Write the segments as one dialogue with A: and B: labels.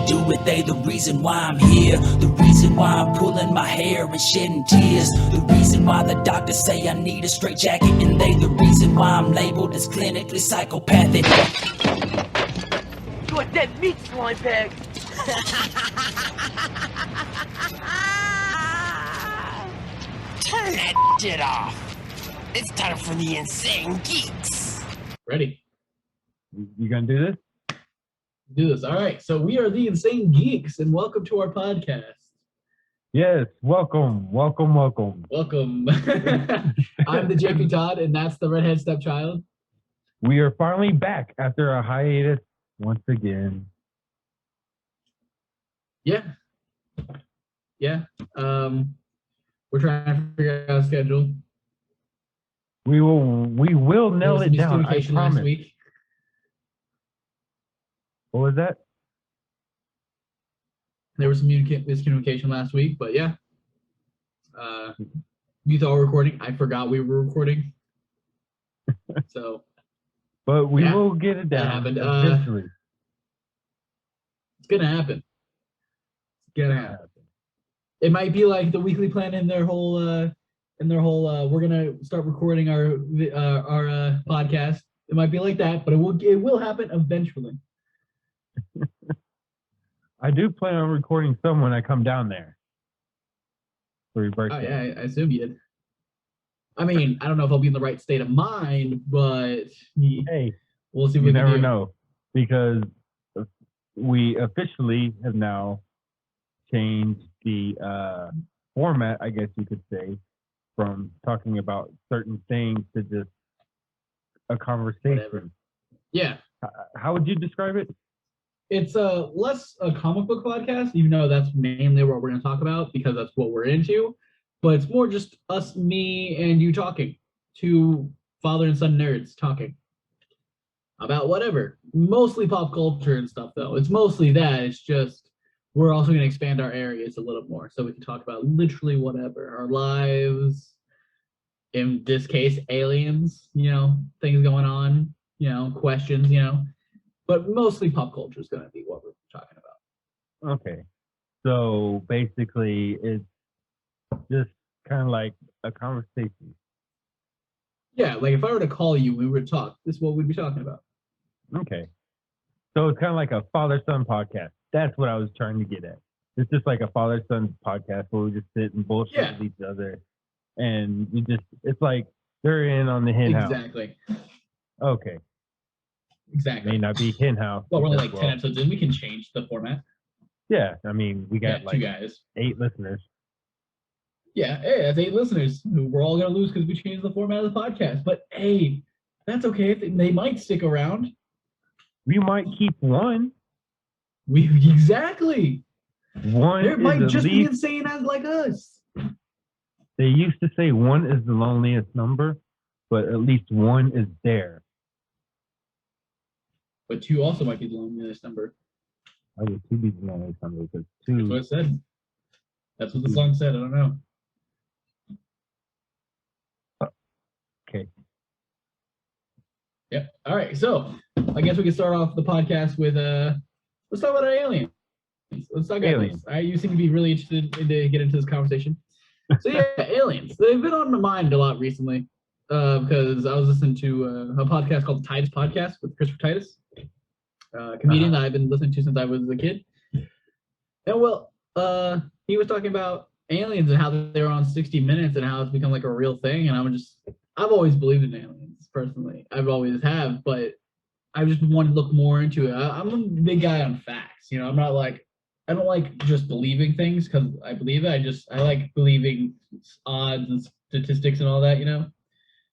A: do it. They the reason why I'm here, the reason why I'm pulling my hair and shedding tears, the reason why the doctors say I need a straight jacket, and they the reason why I'm labeled as clinically psychopathic.
B: You a dead meat, slime bag.
C: Turn that shit off. It's time for the Insane Geeks.
D: Ready?
E: You gonna do this?
D: Do this. All right. So we are the Insane Geeks, and welcome to our podcast.
E: Yes, welcome.
D: Welcome. I'm the JP Todd, and that's the redhead stepchild.
E: We are finally back after a hiatus once again.
D: Yeah. We're trying to figure out a schedule.
E: We will nail it down. I
D: Miscommunication
E: promise.
D: last week.
E: What was that?
D: There was some miscommunication last week, but yeah. You thought we were recording. I forgot we were recording. So.
E: But we will get it down eventually.
D: It's gonna happen. It might be like the weekly plan in their whole we're gonna start recording our podcast. It might be like that, but it will happen eventually.
E: I do plan on recording some when I come down there for your birthday.
D: Oh yeah, I assume you did. I mean, I don't know if I'll be in the right state of mind, but
E: hey,
D: we'll see.
E: You never know, because we officially have now changed the format, I guess you could say, from talking about certain things to just a conversation.
D: Whatever. Yeah.
E: How would you describe it?
D: It's less a comic book podcast, even though that's mainly what we're going to talk about because that's what we're into. But it's more just us, me, and you talking. Two father and son nerds talking about whatever. Mostly pop culture and stuff, though. It's mostly that. It's just we're also going to expand our areas a little more so we can talk about literally whatever. Our lives, in this case, aliens, things going on, questions, But mostly pop culture is going to be what we're talking about.
E: Okay. So basically, it's just kind of like a conversation.
D: Yeah, like if I were to call you, we were to talk, this is what we'd be talking about.
E: Okay. So it's kind of like a father-son podcast. That's what I was trying to get at. It's just like a father-son podcast where we just sit and bullshit with each other. And it's like they're in on the hen house.
D: Exactly.
E: Okay.
D: Exactly.
E: May not be hen house.
D: Well, we're only like 10 episodes in. We can change the format.
E: Yeah, I mean, we got like
D: 2 guys.
E: 8 listeners.
D: Yeah, hey, that's 8 listeners who we're all going to lose because we changed the format of the podcast. But hey, that's okay. They might stick around.
E: We might keep one.
D: Exactly.
E: One
D: There might just be
E: least,
D: insane as like us.
E: They used to say 1 is the loneliest number, but at least 1 is there.
D: But 2 also might be the loneliest number.
E: I would 2 be the loneliest number because 2.
D: That's what it said. That's what the song said. I don't know.
E: Okay.
D: Yep. All right. So I guess we can start off the podcast with let's talk about our aliens. Let's talk about aliens. You seem to be really interested in to get into this conversation. So yeah, aliens. They've been on my mind a lot recently because I was listening to a podcast called the Titus Podcast with Christopher Titus, a comedian that I've been listening to since I was a kid. And he was talking about aliens and how they were on 60 Minutes and how it's become like a real thing. And I've always believed in aliens personally. I've always have, but I just wanted to look more into it. I'm a big guy on facts. I'm not like, I don't like just believing things because I believe it. I like believing odds and statistics and all that,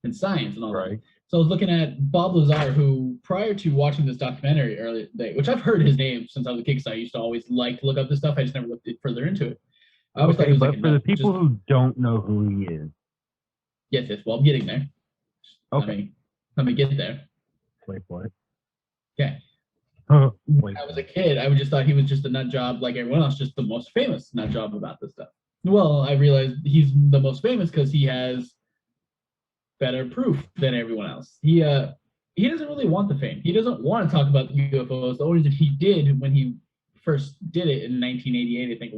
D: and science and all that. So I was looking at Bob Lazar, who prior to watching this documentary earlier today, which I've heard his name since I was a kid because I used to always like to look up this stuff. I just never looked further into it. I always thought he was
E: but for the people who don't know who he is.
D: Yes. Well, I'm getting there.
E: Okay.
D: Let me get there.
E: Wait for it.
D: Okay. When I was a kid, I just thought he was just a nut job like everyone else, just the most famous nut job about this stuff. Well, I realized he's the most famous because he has better proof than everyone else. He doesn't really want the fame. He doesn't want to talk about the UFOs. The only reason he did when he first did it in 1988, I think it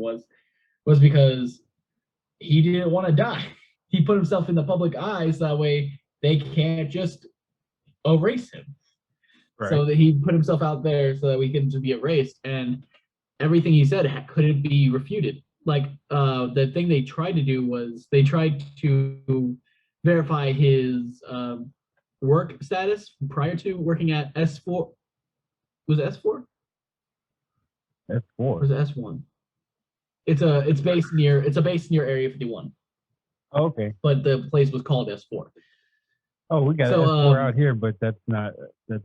D: was because he didn't want to die. He put himself in the public eye so that way they can't just erase him.
E: Right.
D: So that he put himself out there so that we can just be erased, and everything he said couldn't be refuted. Like the thing they tried to do was they tried to verify his work status prior to working at S4. Was it S4?
E: S4.
D: Or was it S1? It's based near Area 51.
E: Oh, okay.
D: But the place was called S4.
E: Oh, we got
D: So,
E: S4 out here, but that's not the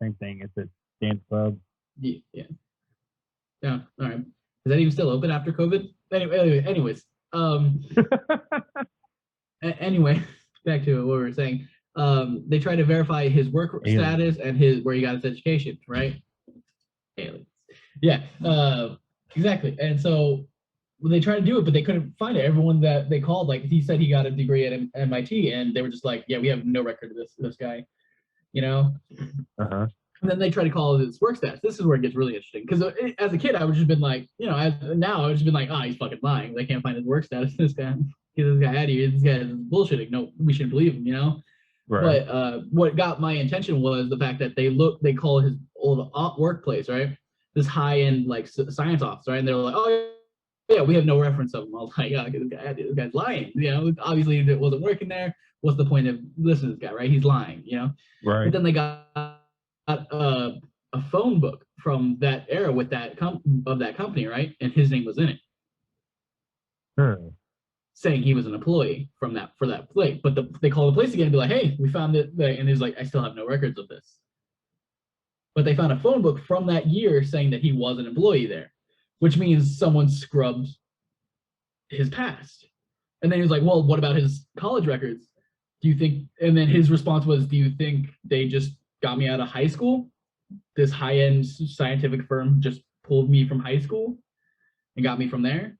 E: same thing. It's a dance club.
D: Yeah. Yeah. All right. Is that even still open after COVID? Anyways. Anyway, back to what we were saying. They tried to verify his work status and where he got his education, right? Aliens. Yeah. Exactly. And so they tried to do it, but they couldn't find it. Everyone that they called, like he said, he got a degree at MIT, and they were just like, "Yeah, we have no record of this guy," you know.
E: Uh-huh.
D: And then they try to call it his work stats. This is where it gets really interesting because as a kid, I would just been like, now I would just been like, he's fucking lying. They can't find his work status. This guy, get this guy out of here. This guy is bullshitting. No, we shouldn't believe him, you know.
E: Right.
D: But what got my attention was the fact that they call his old workplace, right, this high-end like science office, right, and they're like, oh yeah, we have no reference of him. I was like, this guy's lying. You know, obviously it wasn't working there. What's the point of listening to this guy, right? He's lying, you know.
E: Right.
D: But then they got a phone book from that era with that company, right? And his name was in it.
E: Sure.
D: Saying he was an employee for that place. But they call the place again and be like, hey, we found it. And he's like, I still have no records of this. But they found a phone book from that year saying that he was an employee there, which means someone scrubbed his past. And then he was like, well, what about his college records? Do you think, and then his response was, do you think they just got me out of high school? This high-end scientific firm just pulled me from high school and got me from there?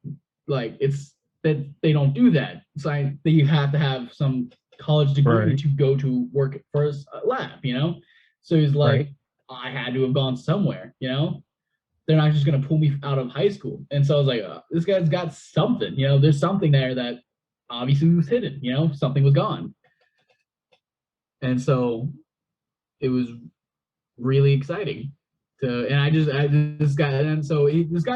D: Like, it's that they don't do that. So you have to have some college degree to go to work for a lab, you know? So he's like, I had to have gone somewhere, you know? They're not just going to pull me out of high school. And so I was like, this guy's got something, you know? There's something there that obviously was hidden, you know? Something was gone. And so it was really exciting this guy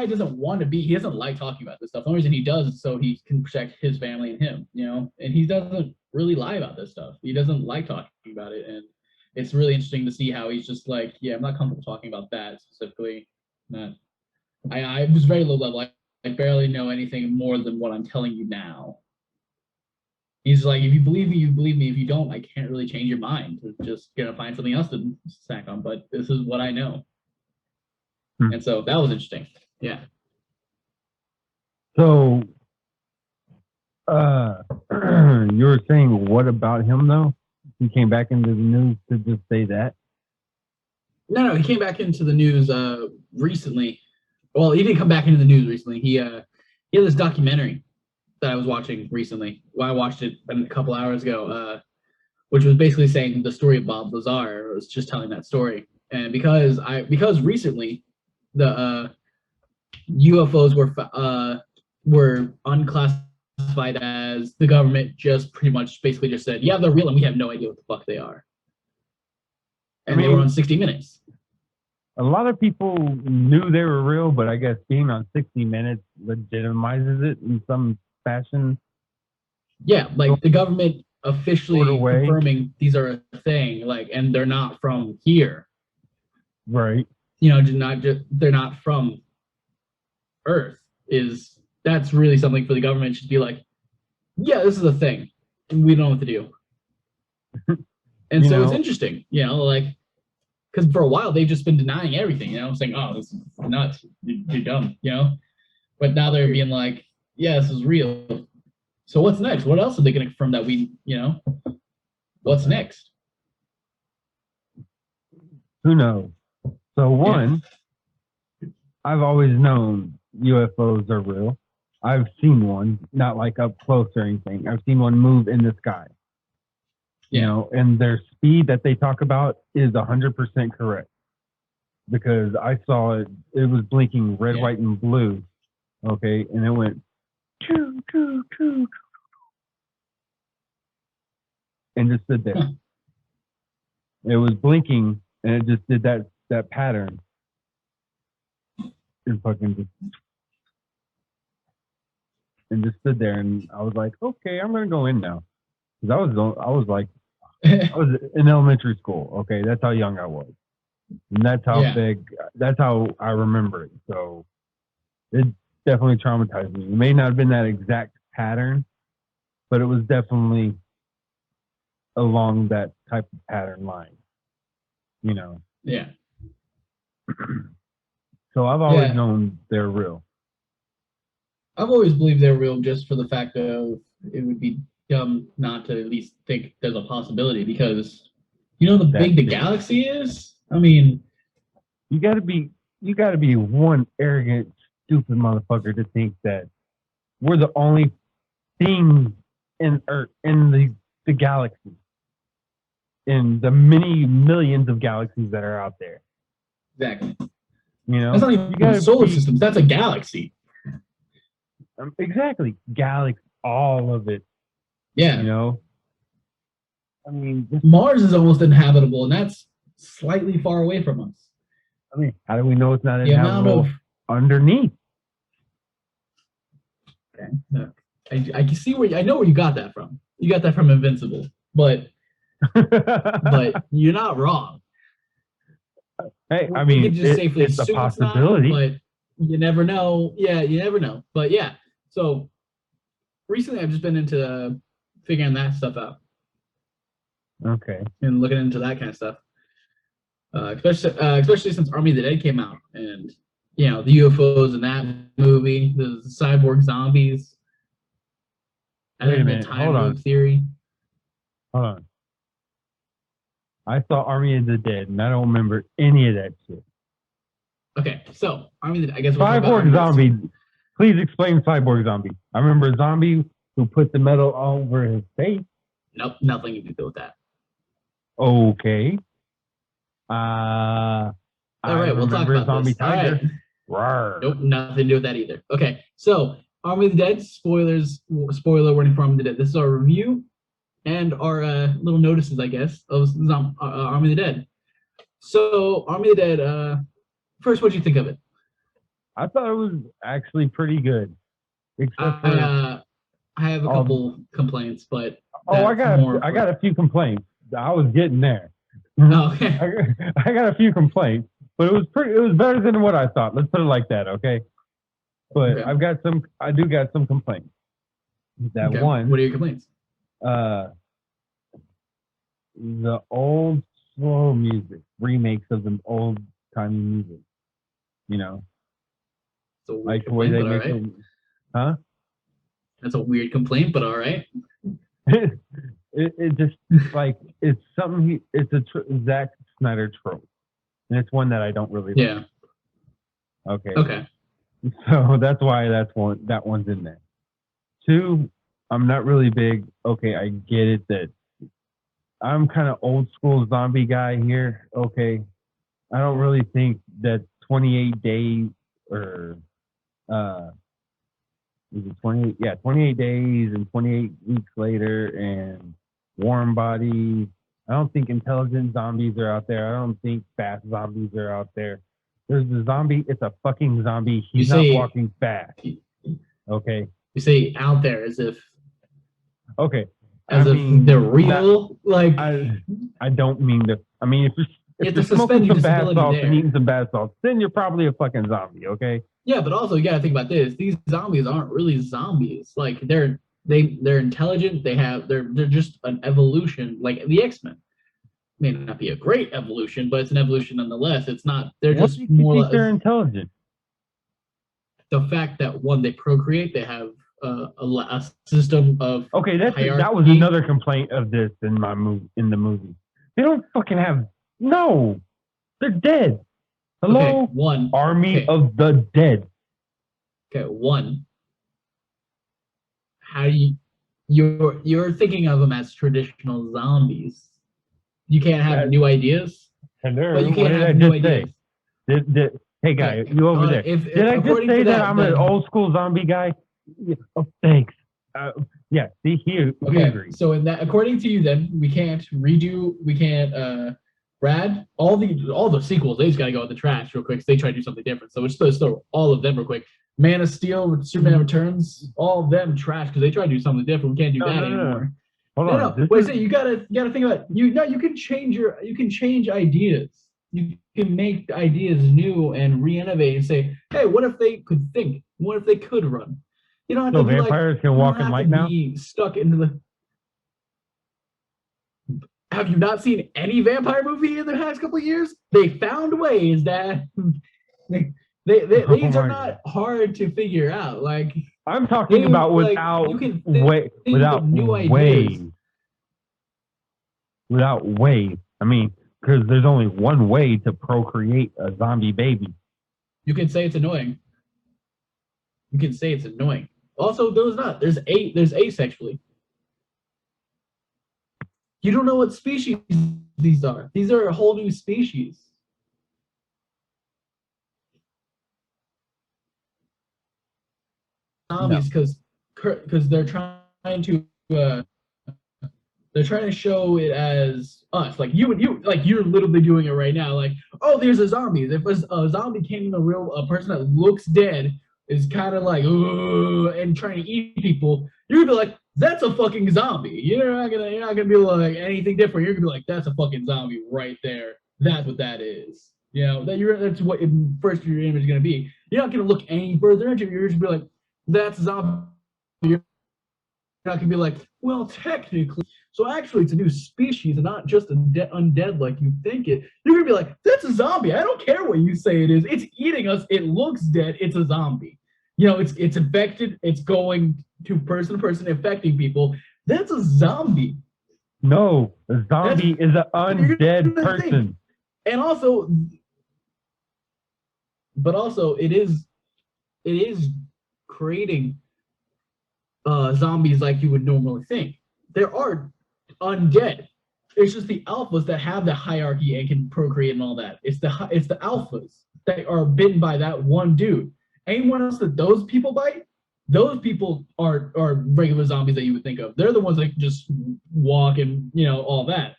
D: doesn't want to be, he doesn't like talking about this stuff. The only reason he does is so he can protect his family and him, you know, and he doesn't really lie about this stuff. He doesn't like talking about it. And it's really interesting to see how he's just like, yeah, I'm not comfortable talking about that specifically. I was very low level. I barely know anything more than what I'm telling you now. He's like, if you believe me, you believe me. If you don't, I can't really change your mind. We're just gonna find something else to snack on. But this is what I know. And so that was interesting. Yeah.
E: So you were saying what about him though? He came back into the news to just say that?
D: No, he came back into the news recently. Well, he didn't come back into the news recently. He had this documentary that I was watching recently. Well, I watched it a couple hours ago, which was basically saying the story of Bob Lazar. I was just telling that story. And because recently the UFOs were unclassified as the government just pretty much basically just said, yeah, they're real and we have no idea what the fuck they are. And they were on 60 Minutes.
E: A lot of people knew they were real, but I guess being on 60 Minutes legitimizes it in some fashion.
D: Yeah, like the government officially confirming these are a thing, like, and they're not from here.
E: Right.
D: You know, they're not from Earth. That's really something for the government to be like, yeah, this is a thing. We don't know what to do. And so it's interesting, you know, like, because for a while they've just been denying everything, you know, saying, oh, this is nuts, you're dumb, you know. But now they're being like, yeah, this is real. So what's next? What else are they going to confirm that we, you know? What's next?
E: Who knows? So one, I've always known UFOs are real. I've seen one, not like up close or anything. I've seen one move in the sky. You know, and their speed that they talk about is 100% correct. because I saw it. It was blinking red,
D: Yeah.
E: white, and blue. Okay, and it went choo choo choo, and just stood there.
D: Huh.
E: It was blinking, and it just did that pattern. And fucking just stood there, and I was like, okay, I'm gonna go in now, because I was in elementary school. Okay, that's how young I was, and that's how
D: Yeah.
E: big. That's how I remember it. So it definitely traumatized me. It may not have been that exact pattern, but it was definitely along that type of pattern line. You know.
D: Yeah.
E: So I've always
D: Yeah.
E: known they're real.
D: I've always believed they're real just for the fact of it would be dumb not to at least think there's a possibility because you know how big the galaxy is? I mean,
E: you gotta be one arrogant, stupid motherfucker to think that we're the only thing in the galaxy. In the many millions of galaxies that are out there.
D: exactly.
E: You know?
D: That's not even solar systems, that's a galaxy.
E: Exactly. Galaxy, all of it.
D: Yeah.
E: You know? I mean,
D: Mars is almost inhabitable, and that's slightly far away from us.
E: I mean, how do we know it's not
D: The amount
E: inhabitable
D: of
E: underneath?
D: okay. I can see I know where you got that from. You got that from Invincible, but you're not wrong.
E: Hey, I
D: We
E: mean,
D: can just safely
E: it's a
D: assume it's not,
E: possibility.
D: but you never know. Yeah, you never know. But yeah, so recently I've just been into figuring that stuff out
E: Okay.
D: and looking into that kind of stuff. Especially since Army of the Dead came out, and you know the UFOs in that movie, the cyborg zombies, and
E: Wait a
D: then
E: minute,
D: the time
E: hold on.
D: loop theory.
E: Hold on. I saw Army of the Dead, and I don't remember any of that shit.
D: Okay, so Army of the Dead. I guess we'll talk about
E: Cyborg
D: Army
E: zombie. Please explain cyborg zombie. I remember a zombie who put the metal over his face.
D: Nope, nothing to do with that.
E: Okay.
D: All right, we'll talk
E: remember
D: about
E: zombie
D: this.
E: tiger.
D: All right. Nope, nothing to do with that either. Okay, so Army of the Dead, spoilers, spoiler warning for Army of the Dead. This is our review and our little notices, I guess, of Army of the Dead. So, Army of the Dead, first, what did you think of it?
E: I thought it was actually pretty good. Except for
D: I have a couple complaints, but
E: I got a few complaints. I was getting there.
D: Oh, okay.
E: I got a few complaints, but it was better than what I thought. Let's put it like that, okay? But
D: Okay.
E: I do got some complaints. That
D: Okay.
E: one.
D: What are your complaints?
E: The old slow music, remakes of the old timey music. You know,
D: It's a weird
E: like the way they make
D: right.
E: it. Huh?
D: That's a weird complaint, but all right.
E: it just like it's something. It's a Zack Snyder trope, and it's one that I don't really like.
D: Yeah.
E: Okay.
D: Okay.
E: So that's why that one's in there. Two, I'm not really big. Okay, I get it that I'm kind of old school zombie guy here. Okay, I don't really think that 28 days or is it 28? Yeah, 28 days and 28 weeks later and warm bodies. I don't think intelligent zombies are out there. I don't think fast zombies are out there. There's a zombie. It's a fucking zombie. He's not walking fast. Okay.
D: You say out there as if.
E: Okay.
D: As if they're real. Like
E: I don't mean that. I mean if you're smoking some bath salts and eating some bath salts, then you're probably a fucking zombie. Okay.
D: Yeah, but also you gotta think about this. These zombies aren't really zombies. Like they're intelligent. They're just an evolution, like the X-Men. May not be a great evolution, but it's an evolution nonetheless. It's not. They're just more or less.
E: They're intelligent.
D: The fact that one, they procreate, they have a system of
E: that was another complaint of this in the movie. They don't fucking have they're dead. Hello,
D: okay, one
E: Army of the Dead.
D: Okay, one. How you're thinking of them as traditional zombies. You can't have new ideas.
E: Hello,
D: but you can't have new ideas.
E: Hey, guy,
D: Okay,
E: you over there. Did I just
D: according
E: say
D: to
E: that I'm an old school zombie guy? Yeah, oh, thanks. Yeah, see, he
D: Okay,
E: agrees.
D: so in that, according to you, then we can't Brad, all the sequels, they just gotta go in the trash real quick. 'Cause they try to do something different. So we're supposed to throw all of them real quick. Man of Steel, Superman Returns, all of them trash because they try to do something different. We can't do that anymore.
E: Hold on.
D: No. Wait, you gotta think about you. No, you can change ideas. You can make ideas new and re-innovate and say, hey, what if they could think? What if they could run? You don't have
E: So
D: to be
E: vampires can walk in light now?
D: be stuck into the. Have you not seen any vampire movie in the past couple of years? They found ways that these are not hard to figure out. Like
E: I'm talking about without
D: you can
E: without
D: new
E: ways.
D: ideas.
E: Without ways. I mean, because there's only one way to procreate a zombie baby.
D: You can say it's annoying. You can say it's annoying. Also, there's asexually. You don't know what species these are. These are a whole new species. Zombies, because they're trying to show it as us. Like you're literally doing it right now. Like, oh, there's a zombie. If a zombie came in a person that looks dead is kind of like and trying to eat people, you're gonna be like, that's a fucking zombie. You're not gonna be like anything different. You're gonna be like, that's a fucking zombie right there. That's what that is. You know, that's what first your image is gonna be. You're not gonna look any further into it. You're just gonna be like, that's a zombie. You're not gonna be like, well, technically. So actually, it's a new species and not just undead like you think it. You're gonna be like, that's a zombie. I don't care what you say it is. It's eating us. It looks dead. It's a zombie. You know, it's infected. It's going to person, infecting people. That's a zombie.
E: No, a zombie is an undead person.
D: And also, but also, it is creating zombies like you would normally think. There are undead. It's just the alphas that have the hierarchy and can procreate and all that. It's the alphas that are bitten by that one dude. Anyone else that those people bite, those people are regular zombies that you would think of. They're the ones that can just walk and all that.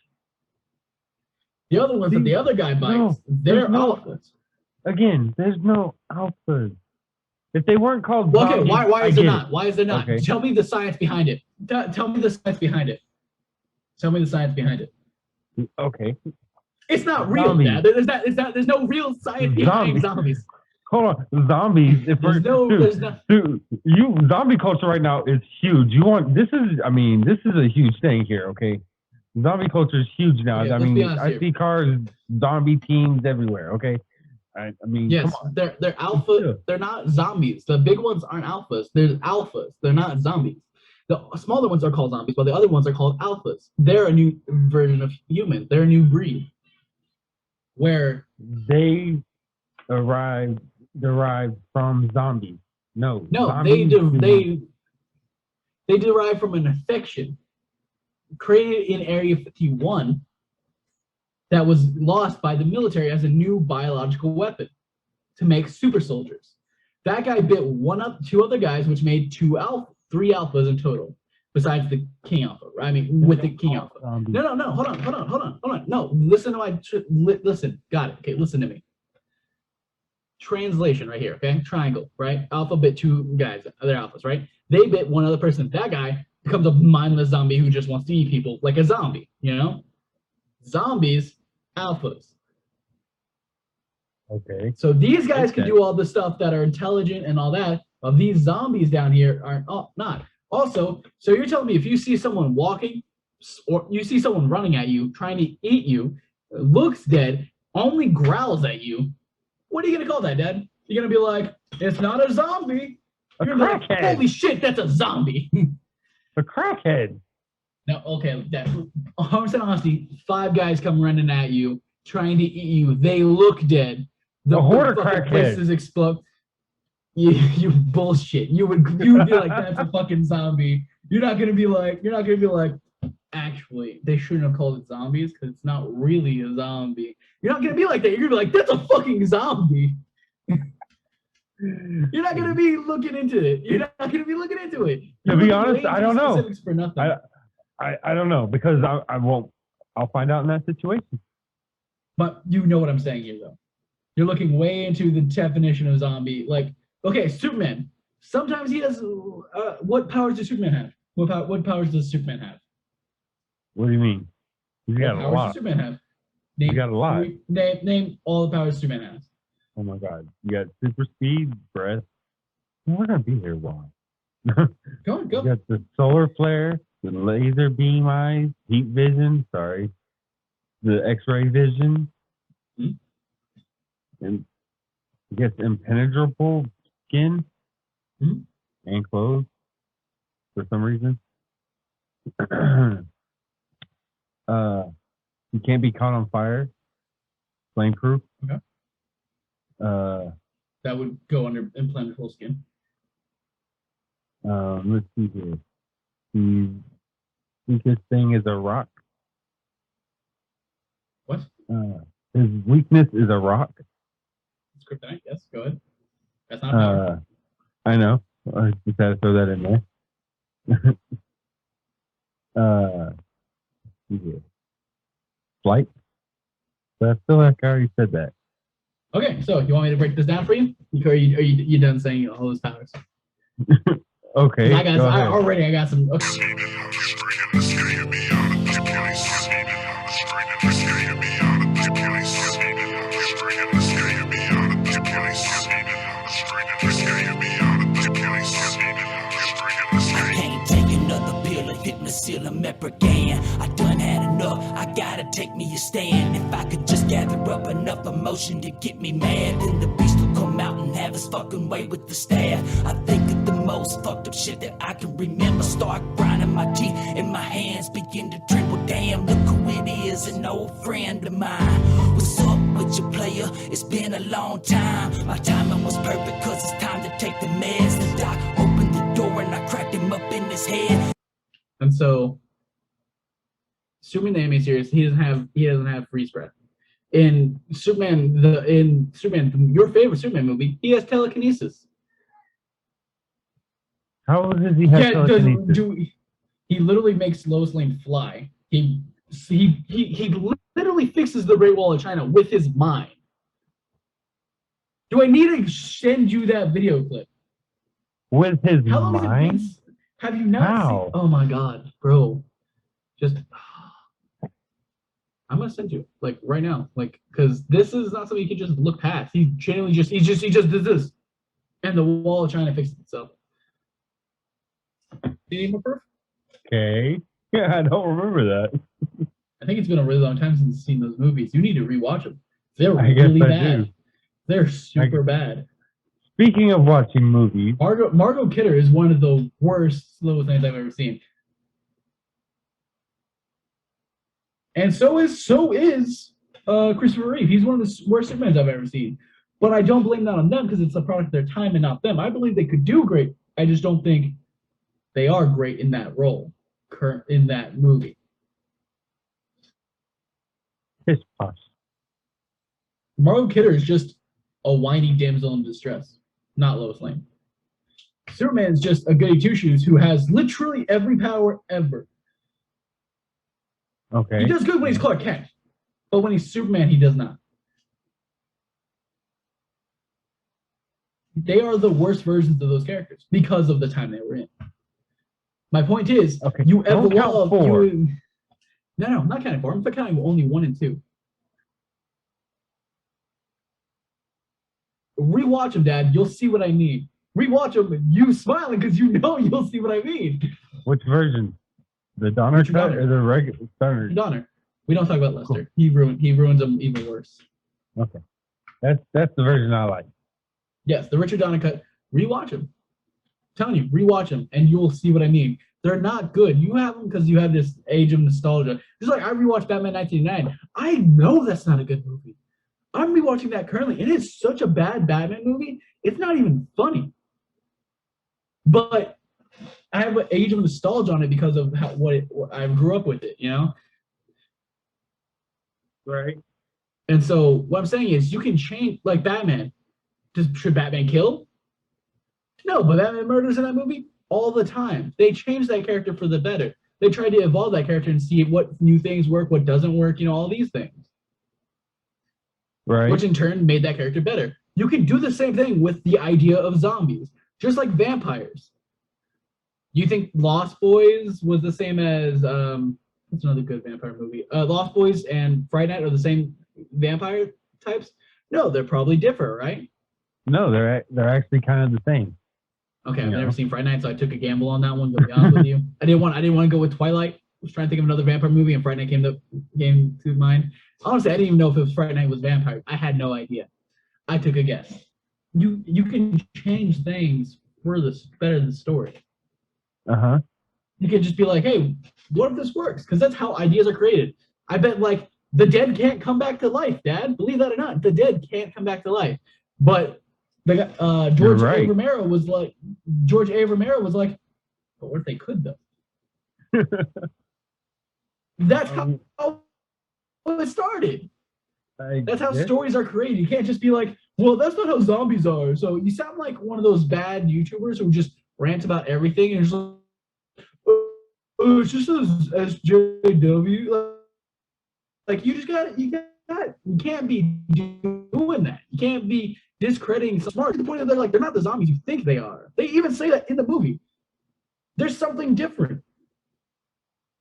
D: The other ones that the other guy bites, they're alphas.
E: Again, there's no alphas. If they weren't called zombies,
D: okay, why is there not? Why is there not?
E: Okay.
D: Tell me the science behind it. Tell me the science behind it. Tell me the science behind it.
E: Okay.
D: It's not real, Dad. There's no real science behind zombies.
E: Hold on, zombies. Zombie culture right now is huge. This is a huge thing here. Okay, zombie culture is huge now.
D: Okay,
E: I see cars, zombie teams everywhere. Okay,
D: yes, they're alpha. They're not zombies. The big ones aren't alphas. There's alphas. They're not zombies. The smaller ones are called zombies, but the other ones are called alphas. They're a new version of human. They're a new breed. Where
E: they derived from zombies. No,
D: they derive from an infection created in Area 51 that was lost by the military as a new biological weapon to make super soldiers. That guy bit two other guys, which made three alphas in total, besides the King Alpha. With the King Alpha. No. Hold on. No, listen to listen. Got it. Okay, listen to me. Translation right here. Okay, triangle. Right. Alpha bit two guys. Other alphas. Right. They bit one other person. That guy becomes a mindless zombie who just wants to eat people like a zombie. Zombies, alphas.
E: Okay.
D: So these guys can do all the stuff that are intelligent and all that. Well, these zombies down here are not. Also, so you're telling me if you see someone walking or you see someone running at you, trying to eat you, looks dead, only growls at you, what are you going to call that, Dad? You're going to be like, it's not a zombie. You're going to be like, holy shit, that's a zombie.
E: A crackhead.
D: No, okay, Dad, 100% honesty, 5 guys come running at you, trying to eat you. They look dead. The
E: horde of crackheads.
D: Places explode. You bullshit. You would be like, that's a fucking zombie. You're not gonna be like, actually, they shouldn't have called it zombies because it's not really a zombie. You're not gonna be like that. You're gonna be like, that's a fucking zombie. You're not gonna be looking into it. You're not gonna be looking into it.
E: To be honest, I don't know.
D: Specifics for nothing.
E: I don't know because I won't. I'll find out in that situation.
D: But you know what I'm saying here, though. You're looking way into the definition of zombie. Like, okay, Superman. Sometimes he has. What powers does Superman have? What powers does Superman have?
E: What do you mean? He's got a
D: powers
E: lot.
D: Does Superman have?
E: He got a lot.
D: Name all the powers Superman has.
E: Oh my God! You got super speed, breath. We're gonna be here a while.
D: Go.
E: You got the solar flare, the laser beam eyes, heat vision. Sorry, the X-ray vision, and I guess impenetrable skin and clothes for some reason. You can't be caught on fire. Flameproof.
D: Okay. That would go under implantable skin.
E: Let's see here. The weakest thing is a rock.
D: What?
E: His weakness is a rock.
D: It's kryptonite. Yes, go ahead. That's not a power.
E: I know. I just had to throw that in there. Yeah. Flight. But I feel like I already said that.
D: Okay, so you want me to break this down for you? Or are you done saying all those powers?
E: Okay.
D: I got some. Okay.
A: Seal him up again. I done had enough. I gotta take me a stand. If I could just gather up enough emotion to get me mad, then the beast will come out and have his fucking way with the staff. I think of the most fucked up shit that I can remember. Start grinding my teeth and my hands begin to tremble. Damn, look who it is, an old friend of mine. What's up with your player? It's been a long time. My timing was perfect cause it's time to take the meds. The doc opened the door and I cracked him up in his head.
D: And so, Superman the anime series, he doesn't have freeze breath. In Superman, your favorite Superman movie, he has telekinesis.
E: How does he have telekinesis?
D: He literally makes Lois Lane fly. He literally fixes the Great Wall of China with his mind. Do I need to send you that video clip?
E: With his mind?
D: Have you not seen? Oh my God, bro! Just, I'm gonna send you like right now, like because this is not something you can just look past. He genuinely he just does this, and the wall of China fixes itself. Do you need more proof?
E: Okay. Yeah, I don't remember that.
D: I think it's been a really long time since you've seen those movies. You need to rewatch them. They're really bad. They're super bad.
E: Speaking of watching movies,
D: Margot Kidder is one of the worst Lois Lanes I've ever seen, and so is Christopher Reeve. He's one of the worst Supermans I've ever seen. But I don't blame that on them because it's a product of their time and not them. I believe they could do great. I just don't think they are great in that role, in that movie.
E: Pish posh.
D: Margot Kidder is just a whiny damsel in distress. Not Lois Lane. Superman's just a goody two-shoes who has literally every power ever.
E: Okay.
D: He does good when he's Clark Kent, but when he's Superman, he does not. They are the worst versions of those characters because of the time they were in. My point is, you evolve. No, not counting 4. I'm counting only 1 and 2. Rewatch them, Dad. You'll see what I mean. Rewatch them. You smiling because you know you'll see what I mean.
E: Which version? The Donner cut or the regular Donner?
D: Donner. We don't talk about Lester. Cool. He ruins them even worse.
E: Okay, that's the version I like.
D: Yes, the Richard Donner cut. Rewatch them. I'm telling you, rewatch them, and you'll see what I mean. They're not good. You have them because you have this age of nostalgia. Just like I rewatched Batman 1989. I know that's not a good movie. I'm rewatching that currently, and it's such a bad Batman movie. It's not even funny. But I have an age of nostalgia on it because of what I grew up with it, you know.
E: Right.
D: And so what I'm saying is, you can change, like Batman. Should Batman kill? No, but Batman murders in that movie all the time. They change that character for the better. They try to evolve that character and see what new things work, what doesn't work, you know, all these things.
E: Right.
D: Which in turn made that character better. You can do the same thing with the idea of zombies, just like vampires. You think Lost Boys was the same as what's another good vampire movie? Lost Boys and Friday Night are the same vampire types? No, they're probably different, right?
E: No, they're actually kind of the same.
D: Okay, I've never seen Friday Night, so I took a gamble on that one. To be honest with you, I didn't want to go with Twilight. I was trying to think of another vampire movie, and Friday Night came to mind. Honestly, I didn't even know if it was Friday Night was vampire. I had no idea. I took a guess. You can change things for the better than the story.
E: Uh-huh.
D: You can just be like, hey, what if this works? Because that's how ideas are created. I bet like the dead can't come back to life, Dad. Believe that or not, the dead can't come back to life. But the George A. Romero was like, but what if they could though? That's how it started. That's how stories are created. You can't just be like, well, that's not how zombies are. So you sound like one of those bad YouTubers who just rants about everything and just like, oh, it's just SJW. Like you can't be doing that. You can't be discrediting smart. To the point that they're not the zombies you think they are. They even say that in the movie. There's something different.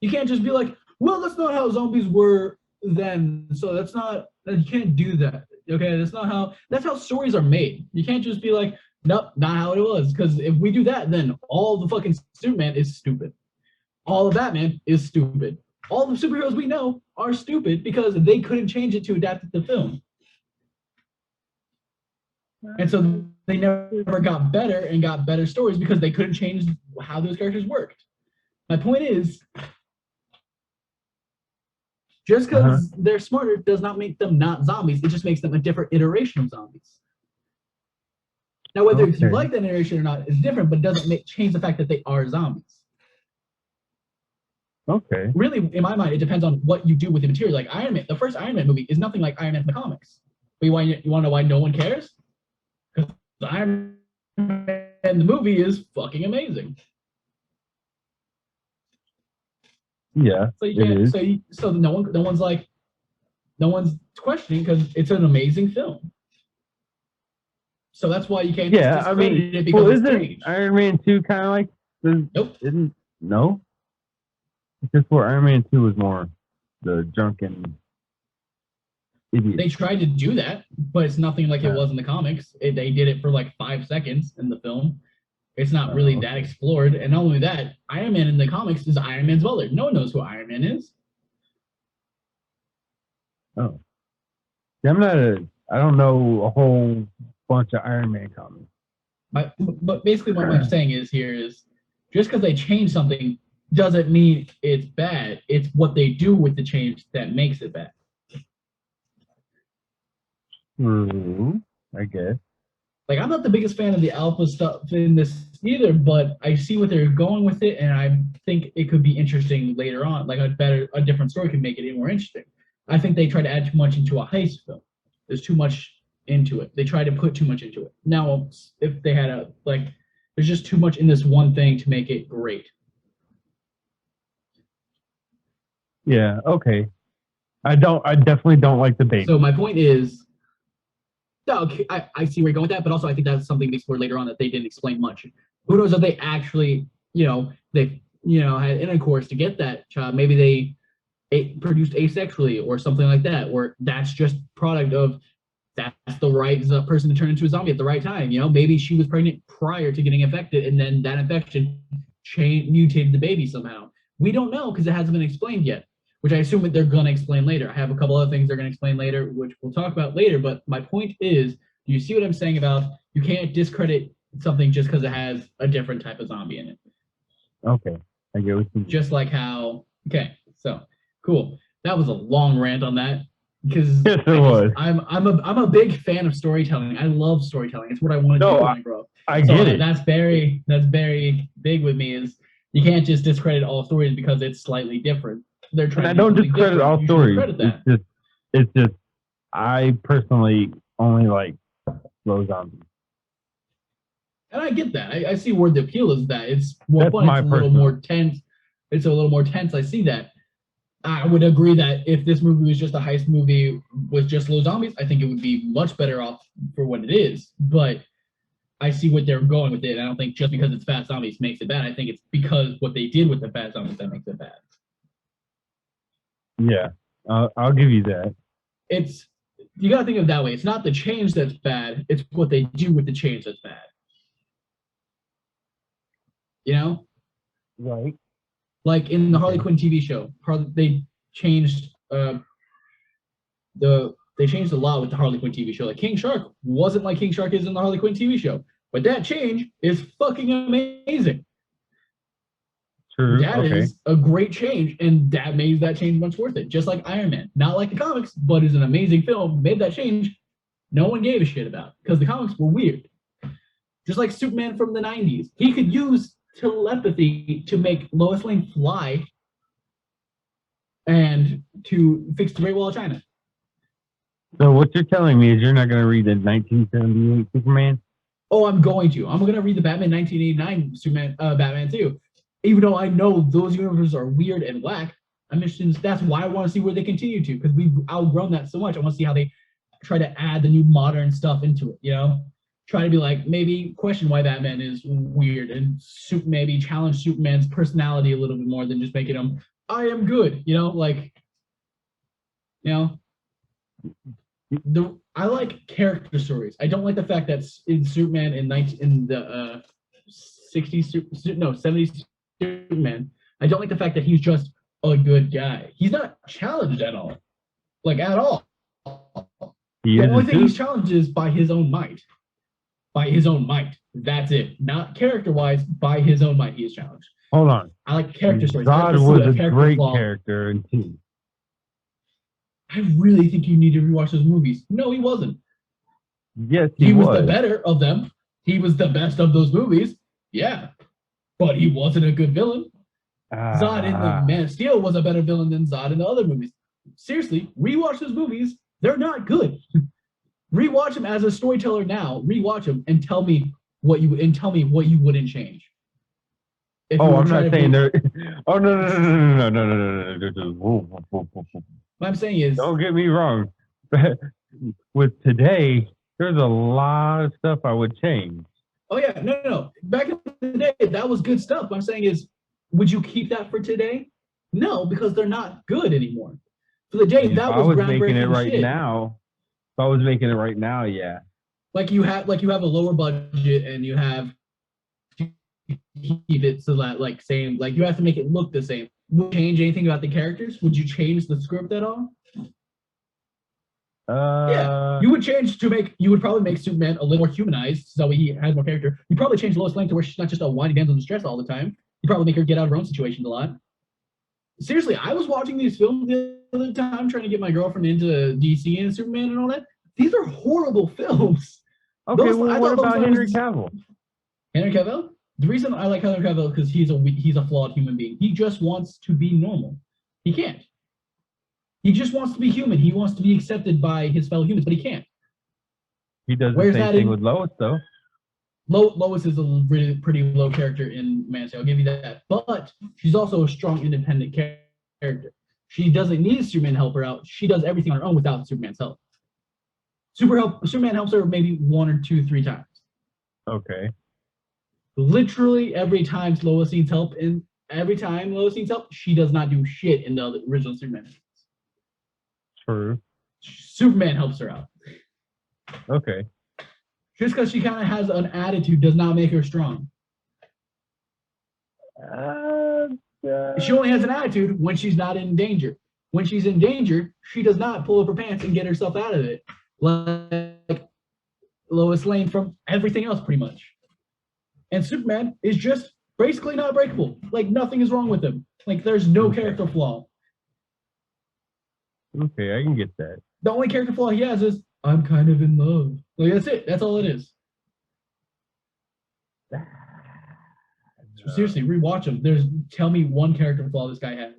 D: You can't just be like, well, that's not how zombies were then. So you can't do that. Okay, that's how stories are made. You can't just be like, nope, not how it was. Because if we do that, then all the fucking Superman is stupid. All of Batman is stupid. All the superheroes we know are stupid because they couldn't change it to adapt it to film. And so they never got better and got better stories because they couldn't change how those characters worked. My point is, just because they're smarter does not make them not zombies. It just makes them a different iteration of zombies. Now, whether you like that iteration or not is different, but doesn't change the fact that they are zombies.
E: Okay.
D: Really, in my mind, it depends on what you do with the material. Like Iron Man, the first Iron Man movie is nothing like Iron Man in the comics. But you want to know why no one cares? Because the Iron Man the movie is fucking amazing.
E: Yeah,
D: so you can't, so no one's questioning because it's an amazing film. So that's why you can't.
E: Yeah, I mean,
D: it because
E: isn't Iron Man 2 kind of like?
D: Nope.
E: No. Because for Iron Man 2 was more the drunken idiot.
D: They tried to do that, but it's nothing like it was in the comics. They did it for like 5 seconds in the film. It's not really that explored. And not only that, Iron Man in the comics is Iron Man's brother. No one knows who Iron Man is.
E: Oh. Yeah, I don't know a whole bunch of Iron Man comics.
D: But basically what I'm saying is just because they change something doesn't mean it's bad. It's what they do with the change that makes it bad.
E: I guess.
D: Like, I'm not the biggest fan of the alpha stuff in this either, but I see what they're going with it, and I think it could be interesting later on. Like, a different story could make it even more interesting. I think they try to add too much into a heist film. There's too much into it. They try to put too much into it. Now, if they had there's just too much in this one thing to make it great.
E: Yeah, okay. I definitely don't like the bait.
D: So my point is, okay, I see where you're going with that, but also I think that's something they explored later on that they didn't explain much. Who knows if they actually, they had intercourse to get that child. Maybe they produced asexually or something like that, or that's just product of that's the right person to turn into a zombie at the right time. Maybe she was pregnant prior to getting infected, and then that infection mutated the baby somehow. We don't know because it hasn't been explained yet, which I assume that they're going to explain later. I have a couple other things they're going to explain later, which we'll talk about later. But my point is, do you see what I'm saying about you can't discredit something just because it has a different type of zombie in it?
E: Okay, I get what you mean.
D: Just like how, okay, so cool. That was a long rant on that. because
E: Yes, it was.
D: I'm a big fan of storytelling. I love storytelling. It's what I want to
E: No,
D: do when I grow up.
E: I
D: So
E: get it.
D: that's very big with me. Is you can't just discredit all stories because it's slightly different. They're
E: And
D: trying
E: I
D: to do
E: don't
D: something
E: discredit
D: different.
E: all
D: You should
E: stories.
D: credit that.
E: It's just, I personally only like slow zombies.
D: And I get that. I see where the appeal is. That it's more
E: That's
D: fun.
E: my
D: It's a little
E: personal.
D: more tense. It's a little more tense. I see that. I would agree that if this movie was just a heist movie with just low zombies, I think it would be much better off for what it is. But I see what they're going with it. I don't think just because it's fast zombies makes it bad. I think it's because what they did with the fast zombies that makes it bad.
E: Yeah, I'll give you that.
D: It's you got to think of it that way. It's not the change that's bad. It's what they do with the change that's bad. You know,
E: Right.
D: like in the Harley
E: Okay.
D: Quinn TV show, they changed they changed a lot with the Harley Quinn TV show. Like King Shark wasn't like King Shark is in the Harley Quinn TV show, but that change is fucking amazing.
E: True.
D: That
E: Okay.
D: is a great change, and that made that change much worth it. Just like Iron Man, not like the comics, but is an amazing film. Made that change, no one gave a shit about because the comics were weird. Just like Superman from the '90s, he could use telepathy to make Lois Lane fly and to fix the Great Wall of China.
E: So what you're telling me is you're not going to read the 1978 Superman?
D: Oh, I'm going to. I'm going to read the Batman 1989 Superman, Batman too. Even though I know those universes are weird and whack, I'm interested. That's why I want to see where they continue to, because we've outgrown that so much. I want to see how they try to add the new modern stuff into it. You know, try to be like maybe question why Batman is weird and maybe challenge Superman's personality a little bit more than just making him I am good. You know, like you know. I like character stories. I don't like the fact that in Superman in the 60s, no 70s Superman, I don't like the fact that he's just a good guy. He's not challenged at all, like at all.
E: He
D: The
E: is
D: only
E: a
D: thing he's
E: suit?
D: challenged is by his own might. By his own might. That's it. Not character-wise. By his own might, he is challenged.
E: Hold on.
D: I like character stories. I like
E: Zod
D: to see
E: was a
D: character
E: great
D: flaw.
E: character in two.
D: I really think you need to rewatch those movies. No, he wasn't.
E: Yes,
D: He was the better of them. He was the best of those movies. Yeah. But he wasn't a good villain. Zod in the Man of Steel was a better villain than Zod in the other movies. Seriously, rewatch those movies. They're not good. Rewatch them as a storyteller now. Rewatch them and tell me what you wouldn't change.
E: Oh, I'm not saying they're. Oh no.
D: What I'm saying is,
E: Don't get me wrong. With today, there's a lot of stuff I would change.
D: oh yeah, no. Back in the day, that was good stuff. What I'm saying is, would you keep that for today? No, because they're not good anymore. For the day, that was
E: making it
D: groundbreaking
E: right
D: shit.
E: now. If I was making it right now, yeah.
D: Like you have a lower budget and you have to keep it so that like same, like you have to make it look the same. Would you change anything about the characters? Would you change the script at all? Yeah, you would change to make. You would probably make Superman a little more humanized, so he has more character. You probably change Lois Lane to where she's not just a whiny damsel in distress all the time. You probably make her get out of her own situations a lot. Seriously, I was watching these films the other time, trying to get my girlfriend into DC and Superman and all that. These are horrible films.
E: Okay, well, what about Henry Cavill?
D: Henry Cavill? The reason I like Henry Cavill is because he's a flawed human being. He just wants to be normal. He can't. He just wants to be human. He wants to be accepted by his fellow humans, but he can't.
E: He does the same thing with Lois, though.
D: Lois is a really pretty low character in Man of Steel. I'll give you that. But she's also a strong, independent character. She doesn't need Superman to help her out. She does everything on her own without Superman's help. Superman helps her maybe 1 or 2, 3 times.
E: Okay.
D: Literally every time Lois needs help, she does not do shit in the original Superman.
E: True.
D: Superman helps her out.
E: Okay.
D: Just because she kind of has an attitude does not make her strong. She only has an attitude when she's not in danger. When she's in danger, she does not pull up her pants and get herself out of it. Like Lois Lane from everything else, pretty much. And Superman is just basically not breakable. Like nothing is wrong with him. Like there's no character flaw.
E: Okay, I can get that.
D: The only character flaw he has is I'm kind of in love. Like that's it. That's all it is. So seriously, rewatch him. Tell me one character flaw this guy has.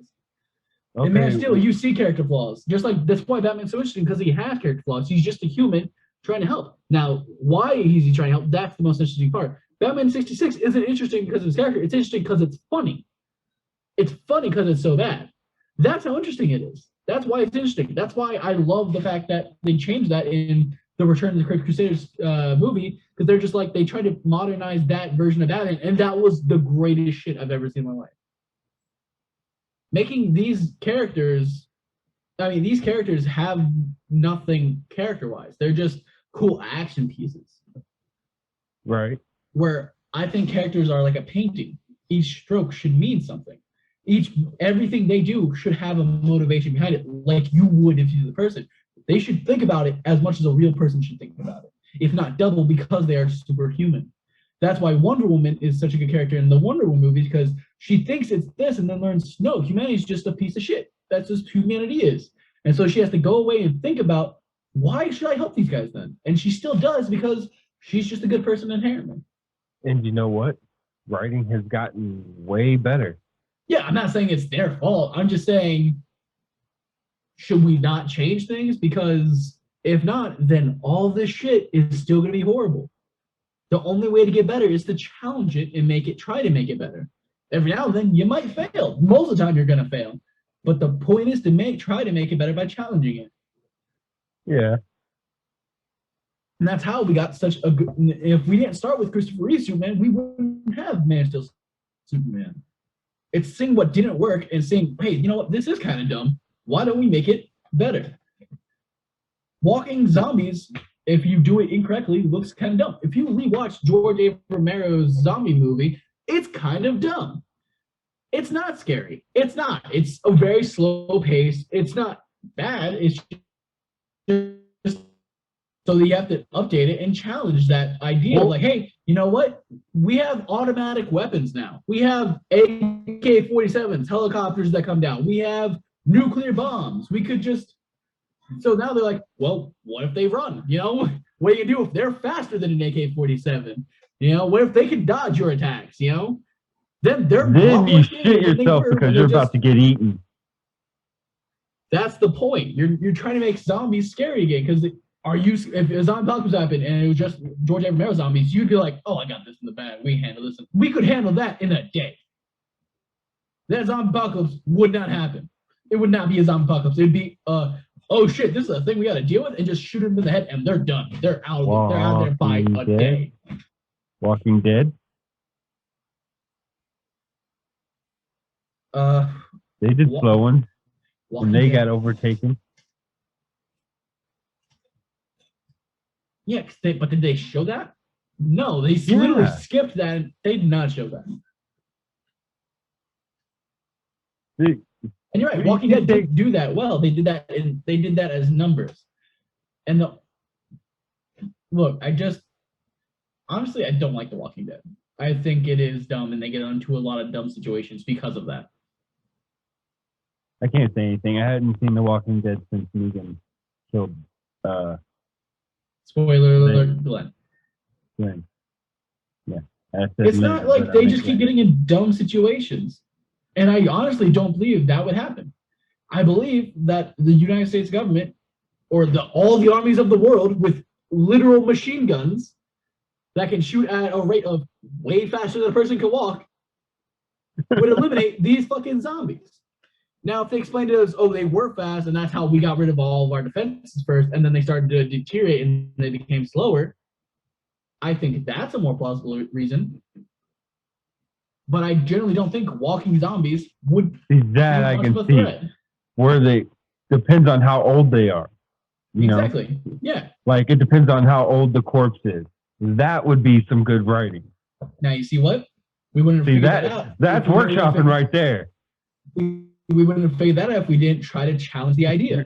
D: Okay. And Man of Steel, you see character flaws. Just like that's why Batman's so interesting because he has character flaws. He's just a human trying to help. Now, why is he trying to help? That's the most interesting part. Batman 66 isn't interesting because of his character. It's interesting because it's funny. It's funny because it's so bad. That's how interesting it is. That's why it's interesting. That's why I love the fact that they changed that in the Return of the Crusaders movie, because they're just like, they tried to modernize that version of Batman, and that was the greatest shit I've ever seen in my life. Making these characters, these characters have nothing character-wise. They're just cool action pieces.
E: Right.
D: Where I think characters are like a painting. Each stroke should mean something. Everything they do should have a motivation behind it, like you would if you're the person. They should think about it as much as a real person should think about it, if not double, because they are superhuman. That's why Wonder Woman is such a good character in the Wonder Woman movies, because she thinks it's this and then learns, no, humanity is just a piece of shit. That's just who humanity is. And so she has to go away and think about, why should I help these guys then? And she still does, because she's just a good person inherently.
E: And you know what? Writing has gotten way better.
D: Yeah, I'm not saying it's their fault. I'm just saying, should we not change things? Because if not, then all this shit is still going to be horrible. The only way to get better is to challenge it and try to make it better. Every now and then you might fail. Most of the time you're going to fail. But the point is to try to make it better by challenging it.
E: Yeah.
D: And that's how we got such a good... If we didn't start with Christopher Reeve Superman, we wouldn't have Man of Steel Superman. It's seeing what didn't work and saying, hey, you know what? This is kind of dumb. Why don't we make it better? Walking zombies, if you do it incorrectly, looks kind of dumb. If you rewatch George A. Romero's zombie movie, it's kind of dumb. It's not scary. It's not. It's a very slow pace. It's not bad. It's just so you have to update it and challenge that idea. Like, hey, you know what? We have automatic weapons now. We have AK-47s, helicopters that come down. We have nuclear bombs. We could just... So now they're like, well, what if they run? You know, what do you do if they're faster than an AK-47? You know, what if they can dodge your attacks? You know, then
E: you shit yourself because you're about to get eaten.
D: That's the point. You're trying to make zombies scary again, because if a zombie apocalypse happened and it was just George A. Romero zombies, you'd be like, oh, I got this in the bag. We handle this. We could handle that in a day. That zombie apocalypse would not happen. It would not be a zombie apocalypse. It'd be oh shit, this is a thing we got to deal with, and just shoot them in the head, and they're done. They're out. They're out there by a day.
E: Walking Dead. They did slow one, and they got overtaken.
D: Yeah, but did they show that? No, they literally skipped that. They did not show that. And you're right, Walking Dead did do that well. They did that, and they did that as numbers. And look, honestly, I don't like The Walking Dead. I think it is dumb, and they get into a lot of dumb situations because of that.
E: I can't say anything. I hadn't seen The Walking Dead since Negan killed.
D: Spoiler alert, Glenn.
E: Yeah.
D: It's not like they just keep getting in dumb situations. And I honestly don't believe that would happen. I believe that the United States government, or all the armies of the world with literal machine guns that can shoot at a rate of way faster than a person can walk, would eliminate these fucking zombies. Now, if they explained it as, oh, they were fast, and that's how we got rid of all of our defenses first, and then they started to deteriorate and they became slower, I think that's a more plausible reason. But I generally don't think walking zombies would
E: be that I can see threat. Where they depends on how old they are.
D: Exactly. Yeah.
E: Like it depends on how old the corpse is. That would be some good writing.
D: Now you see what? We wouldn't have figured that out.
E: That's workshopping right there.
D: We wouldn't have figured that out if we didn't try to challenge the idea.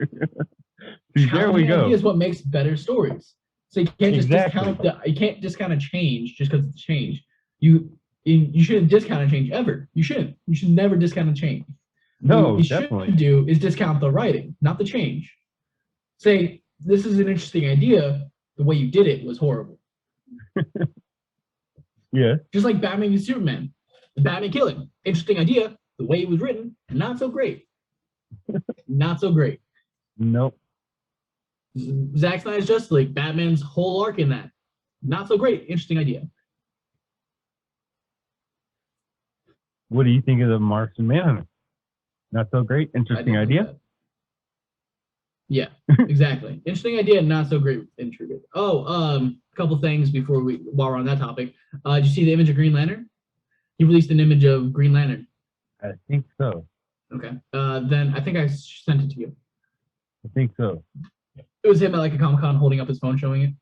E: See, there we go.
D: Is what makes better stories. So you can't just discount you can't discount a change just because it's a change. You shouldn't discount a change ever. You shouldn't. You should never discount a change.
E: No,
D: what you
E: definitely.
D: should do is discount the writing, not the change. say, this is an interesting idea. The way you did it was horrible.
E: Yeah.
D: Just like Batman v Superman. The Batman killing. Interesting idea. The way it was written, not so great. Not so great.
E: Nope.
D: Zack Snyder's Justice League, Batman's whole arc in that. Not so great. Interesting idea.
E: What do you think of the Martian Manhunter? Not so great. Interesting idea.
D: Yeah, exactly. Interesting idea, not so great. Intriguing. Oh, a couple things while we're on that topic. Did you see the image of Green Lantern? He released an image of Green Lantern.
E: I think so.
D: Okay. Then I think I sent it to you.
E: I think so.
D: It was him at like a Comic-Con holding up his phone showing it.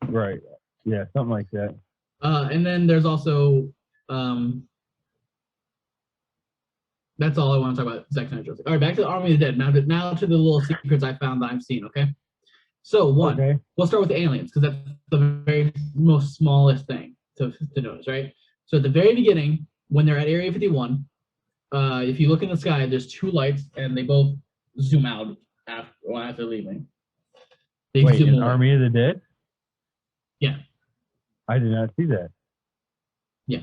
E: Right. Yeah, something like that.
D: And then there's also that's all I want to talk about Zack Snyder's. All right, back to the Army of the Dead. Now to the little secrets I found that I've seen. Okay, so we'll start with the aliens because that's the very most smallest thing to notice, right? So at the very beginning, when they're at Area 51, if you look in the sky, there's two lights, and they both zoom out after leaving. They
E: Wait,
D: zoom
E: in
D: away.
E: Army of the Dead?
D: Yeah.
E: I did not see that.
D: Yeah,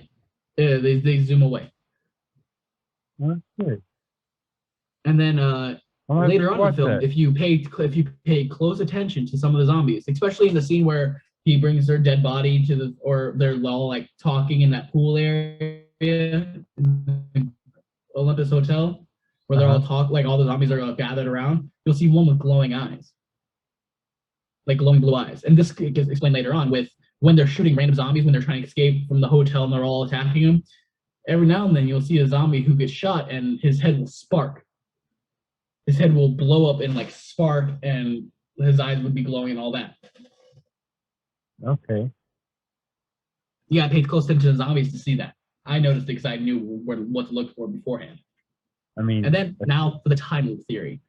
D: they zoom away.
E: Well, good.
D: And then later on in the film,
E: that.
D: if you pay close attention to some of the zombies, especially in the scene where he brings their dead body or they're all like talking in that pool area in the Olympus Hotel, where they're all like all the zombies are gathered around, you'll see one with glowing eyes, like glowing blue eyes. And this gets explained later on with when they're shooting random zombies when they're trying to escape from the hotel and they're all attacking them. Every now and then you'll see a zombie who gets shot and his head will spark. His head will blow up and like spark and his eyes would be glowing and all that.
E: Okay.
D: Yeah, I paid close attention to the zombies to see that. I noticed it because I knew what to look for beforehand.
E: I mean,
D: and then now for the time loop theory.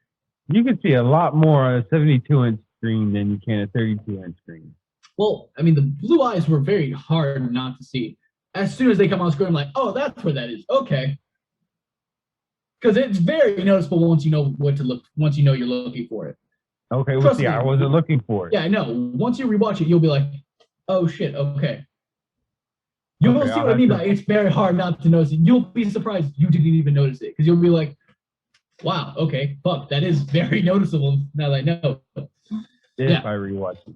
E: You can see a lot more on a 72-inch screen than you can a 32-inch screen.
D: Well, I mean, the blue eyes were very hard not to see. As soon as they come on screen, I'm like, oh, that's where that is. Okay. Because it's very noticeable once you know what to look. Once you know you're looking for it.
E: Okay, well, see, I wasn't looking for it.
D: Yeah, I know. Once you rewatch it, you'll be like, oh shit, okay. You'll see what I mean by it's very hard not to notice it. You'll be surprised you didn't even notice it because you'll be like, wow, okay, fuck, that is very noticeable now that I know.
E: If I rewatch it.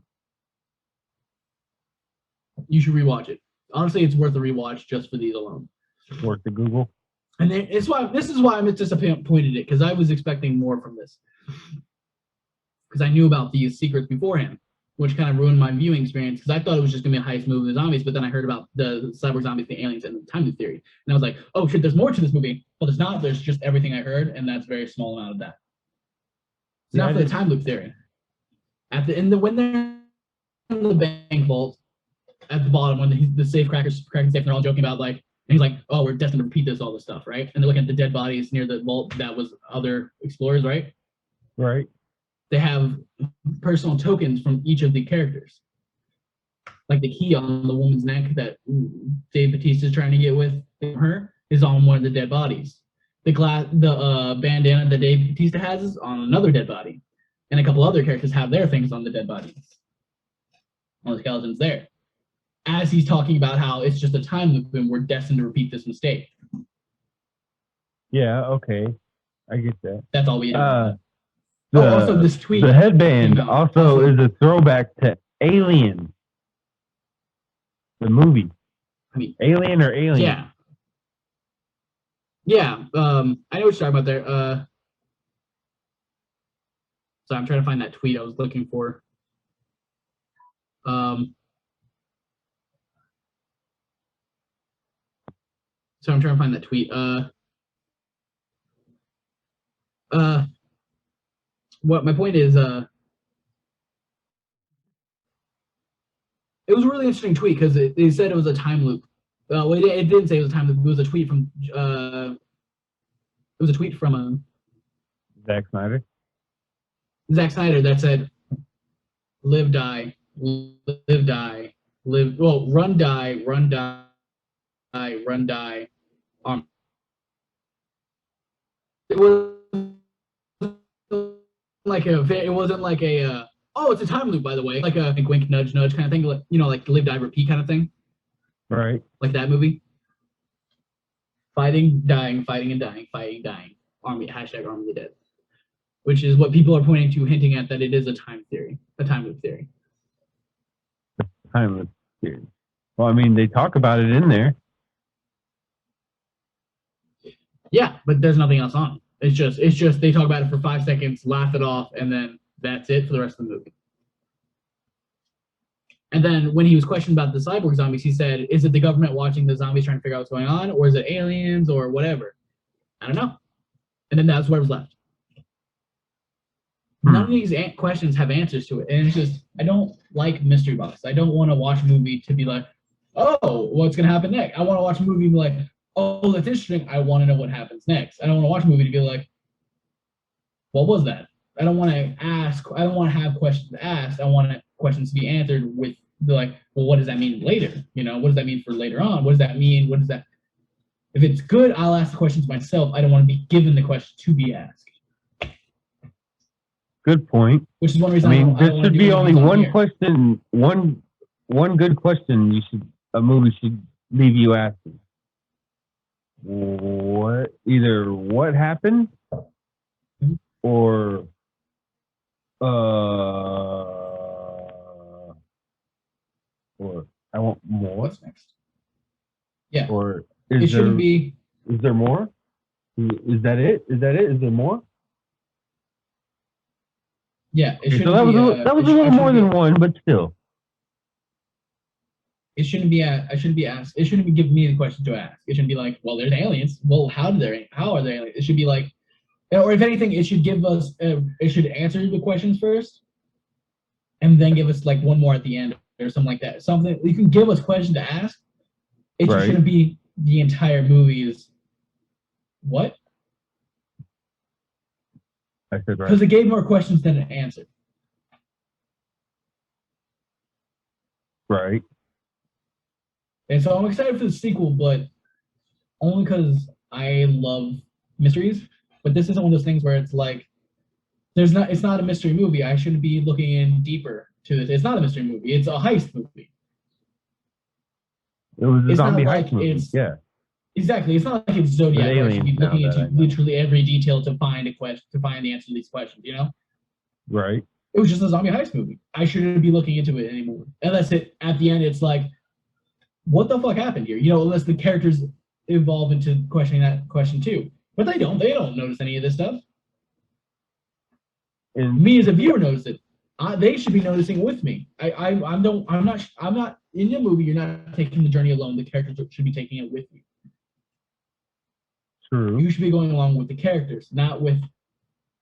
D: You should rewatch it. Honestly, it's worth a rewatch just for these alone.
E: Worth the Google.
D: And this is why I'm disappointed it, because I was expecting more from this. Because I knew about these secrets beforehand, which kind of ruined my viewing experience, because I thought it was just going to be a heist movie with zombies, but then I heard about the cyborg zombies, the aliens, and the time loop theory. And I was like, oh shit, there's more to this movie. Well, there's not. There's just everything I heard, and that's a very small amount of that. So now for the time loop theory. When they're in the bank vault, at the bottom, when the safe cracking safe, and they're all joking about like, and he's like, oh, we're destined to repeat this, all this stuff, right? And they're looking at the dead bodies near the vault that was other explorers, right?
E: Right.
D: They have personal tokens from each of the characters. Like the key on the woman's neck that Dave Bautista's trying to get with her is on one of the dead bodies. The bandana that Dave Bautista has is on another dead body. And a couple other characters have their things on the dead bodies. On the skeletons there. As he's talking about how it's just a time loop and we're destined to repeat this mistake.
E: Yeah, okay. I get that.
D: That's all we have. Also this tweet.
E: The headband also is a throwback to Alien. The movie.
D: I mean,
E: Alien or Alien?
D: Yeah. Yeah. I know what you're talking about there. So I'm trying to find that tweet I was looking for. So I'm trying to find that tweet. What my point is, it was a really interesting tweet because they said it was a time loop. Well, it didn't say it was a time loop. It was a tweet from
E: Zack Snyder.
D: Zack Snyder that said, "Live, die, live, die, live. Well, run, die, run, die, run, die." It was like it wasn't like a oh, it's a time loop, by the way, like a wink, wink, nudge, nudge kind of thing, like, you know, like live, die, repeat kind of thing,
E: Right.
D: like that movie. Fighting, dying, fighting and dying, fighting, dying. Army hashtag Army of the Dead, which is what people are pointing to, hinting at that it is a time theory, a time loop theory.
E: Timeless series. Well, I mean, they talk about it in there.
D: Yeah, but there's nothing else on it. It's just they talk about it for 5 seconds, laugh it off, and then that's it for the rest of the movie. And then when he was questioned about the cyborg zombies, he said, "Is it the government watching the zombies trying to figure out what's going on, or is it aliens, or whatever?" I don't know. And then that's where it was left. None of these questions have answers to it, and it's just I don't like mystery box. I don't want to watch a movie to be like, "Oh, what's gonna happen next?" I want to watch a movie and be like, "Oh, that's interesting. I want to know what happens next." I don't want to watch a movie to be like, "What was that?" I don't want to ask. I don't want to have questions asked. I want questions to be answered with the like, "Well, what does that mean later? You know, what does that mean for later on? What does that mean? What does that?" If it's good, I'll ask the questions myself. I don't want to be given the question to be asked.
E: Good point.
D: Which is one reason
E: I mean, there should be only one
D: here.
E: question, one good question a movie should leave you asking. Either what happened, or I want more.
D: What's next? Yeah.
E: Or
D: it shouldn't be.
E: Is there more? Is that it? Is there more?
D: Yeah. It
E: So that was a little more than one, but still.
D: It shouldn't be. I shouldn't be asked. It shouldn't be giving me the question to ask. It shouldn't be like, "Well, there's aliens. Well, how are there aliens?" It should be like, or if anything, it should give us. It should answer the questions first, and then give us like one more at the end or something like that. Something you can give us questions to ask. It
E: Right.
D: shouldn't be the entire movie is what?
E: I said right.
D: Because it gave more questions than it answered.
E: Right.
D: And so I'm excited for the sequel, but only because I love mysteries. But this isn't one of those things where it's like, it's not a mystery movie. I shouldn't be looking in deeper to this. It's not a mystery movie. It's a heist movie.
E: It was a zombie heist movie. Yeah.
D: Exactly. It's not like it's Zodiac where I should be looking into literally every detail to find the answer to these questions, you know?
E: Right.
D: It was just a zombie heist movie. I shouldn't be looking into it anymore. Unless at the end it's like, what the fuck happened here? You know, unless the characters evolve into questioning that question too. But they don't. They don't notice any of this stuff. And me as a viewer notice it. They should be noticing with me. I'm not in the movie. You're not taking the journey alone. The characters should be taking it with you.
E: True.
D: You should be going along with the characters, not with,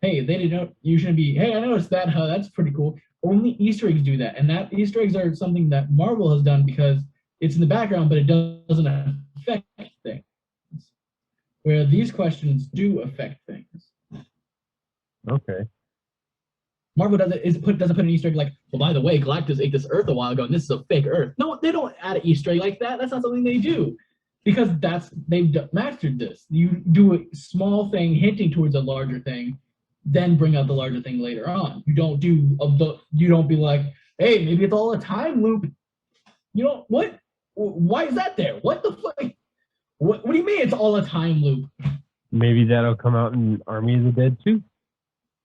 D: hey, they didn't know. You shouldn't be, hey, I noticed that. Huh, that's pretty cool. Only Easter eggs do that, and that Easter eggs are something that Marvel has done because it's in the background, but it doesn't affect things. Where these questions do affect things.
E: Okay.
D: Marvel doesn't put an Easter egg like, well, by the way, Galactus ate this Earth a while ago, and this is a fake Earth. No, they don't add an Easter egg like that. That's not something they do, because they've mastered this. You do a small thing hinting towards a larger thing, then bring out the larger thing later on. You don't be like, hey, maybe it's all a time loop. You know what? Why is that there? What the fuck? What do you mean it's all a time loop?
E: Maybe that'll come out in Army of the Dead too.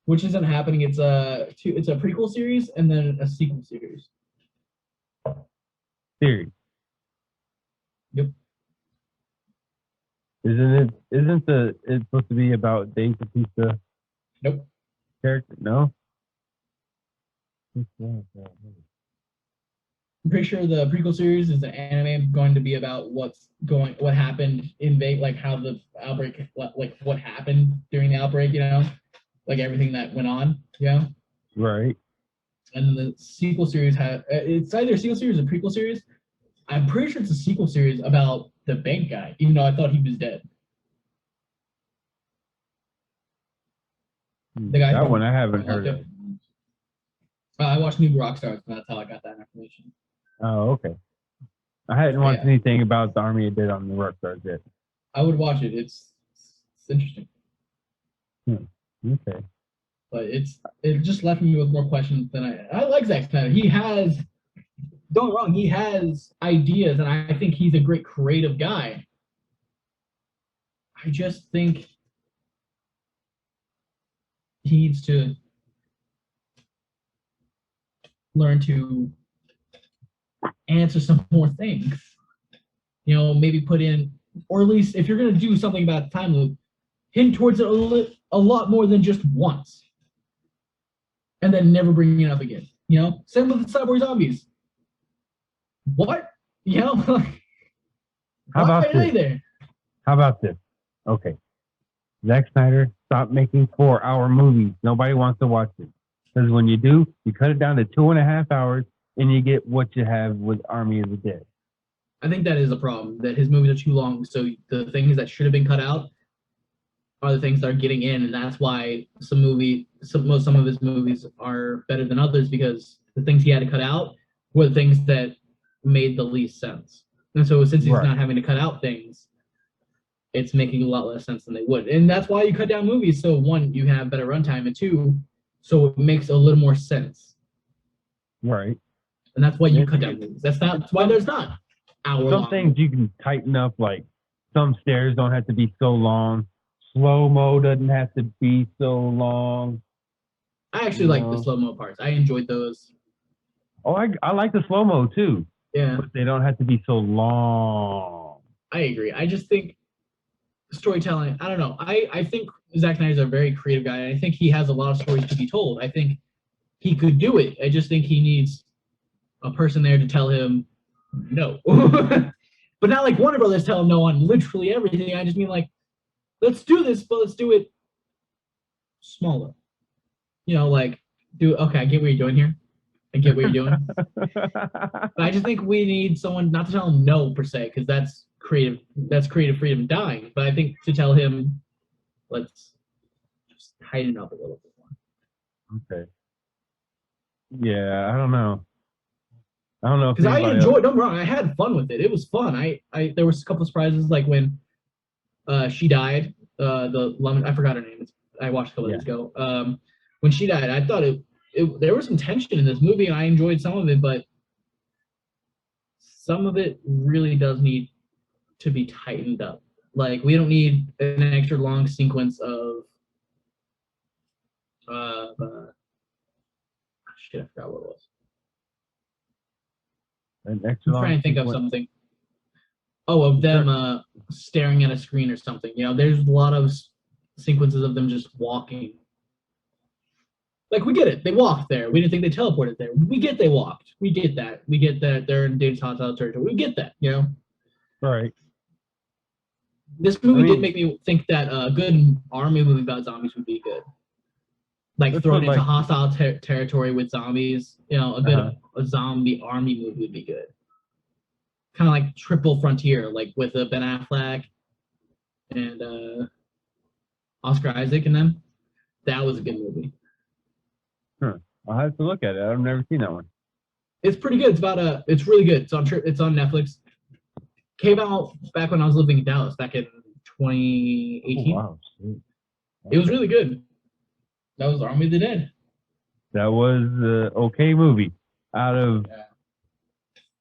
D: Which isn't happening. It's a prequel series and then a sequel series.
E: Series.
D: Yep.
E: Isn't it's supposed to be about Dave Bautista?
D: Nope.
E: Character? No.
D: I'm pretty sure the prequel series is an anime going to be about what happened in Vegas, like how the outbreak, like what happened during the outbreak, you know, like everything that went on, you know.
E: Right.
D: And the sequel series it's either a sequel series or a prequel series. I'm pretty sure it's a sequel series about the bank guy, even though I thought he was dead. The guy
E: that one I haven't heard of.
D: I watched New Rockstars, and that's how I got that information.
E: Oh, okay. I hadn't watched anything about the Army of Dead on the Rockstars yet.
D: I would watch it. It's interesting.
E: Okay.
D: But it just left me with more questions than I like Zack Snyder. He has, don't get me wrong, he has ideas, and I think he's a great creative guy. I just think he needs to learn to answer some more things. You know, maybe put in, or at least if you're going to do something about the time loop, hint towards it a lot more than just once. And then never bringing it up again. You know, same with the Cyborg Zombies. What? You know,
E: How about
D: why are they
E: this?
D: there?
E: How about this? Okay. Zack Snyder, stop making 4-hour movies. Nobody wants to watch it. Because when you do, you cut it down to 2.5 hours and you get what you have with Army of the Dead.
D: I think that is a problem, that his movies are too long. So the things that should have been cut out are the things that are getting in. And that's why some of his movies are better than others, because the things he had to cut out were the things that made the least sense. And so since he's not having to cut out things, it's making a lot less sense than they would. And that's why you cut down movies. So one, you have better runtime, and two, so it makes a little more sense.
E: Right.
D: And that's why you cut down movies. That's why there's not hour-long.
E: Some things you can tighten up, like some stairs don't have to be so long. Slow-mo doesn't have to be so long.
D: I actually like the slow-mo parts. I enjoyed those.
E: Oh, I like the slow-mo too.
D: Yeah.
E: But they don't have to be so long.
D: I agree. I just think storytelling, I don't know. I think Zack Snyder's a very creative guy. I think he has a lot of stories to be told. I think he could do it. I just think he needs a person there to tell him no. But not like Warner Brothers tell him no on literally everything. I just mean like, let's do this, but let's do it smaller. You know, like, okay, I get what you're doing here. I get what you're doing. But I just think we need someone not to tell him no per se, because that's creative freedom dying. But I think to tell him, let's just tighten up a little bit more.
E: Okay. Yeah, I don't know.
D: Because I enjoyed. Don't get me wrong, I had fun with it. It was fun. There was a couple of surprises, like when she died. The lemon, I forgot her name. I watched a couple days ago. When she died, I thought there was some tension in this movie, and I enjoyed some of it, but some of it really does need to be tightened up. Like, we don't need an extra long sequence of shit, I forgot what it was.
E: An extra
D: I'm trying to think of something. Oh, of them staring at a screen or something. You know, there's a lot of sequences of them just walking. Like, we get it. They walked there. We didn't think they teleported there. We get they walked. We get that. We get that they're in Dave's hostile territory. We get that, you know?
E: Right.
D: This movie did make me think that a good army movie about zombies would be good. Like, thrown into hostile territory with zombies. You know, a zombie army movie would be good. Kind of like Triple Frontier, like with Ben Affleck and Oscar Isaac and them. That was a good movie.
E: I'll have to look at it. I've never seen that one.
D: It's pretty good. It's really good. It's on Netflix. Came out back when I was living in Dallas, back in 2018.
E: Oh, wow. Sweet.
D: It was really good. That was Army of the Dead.
E: That was an okay movie. Out of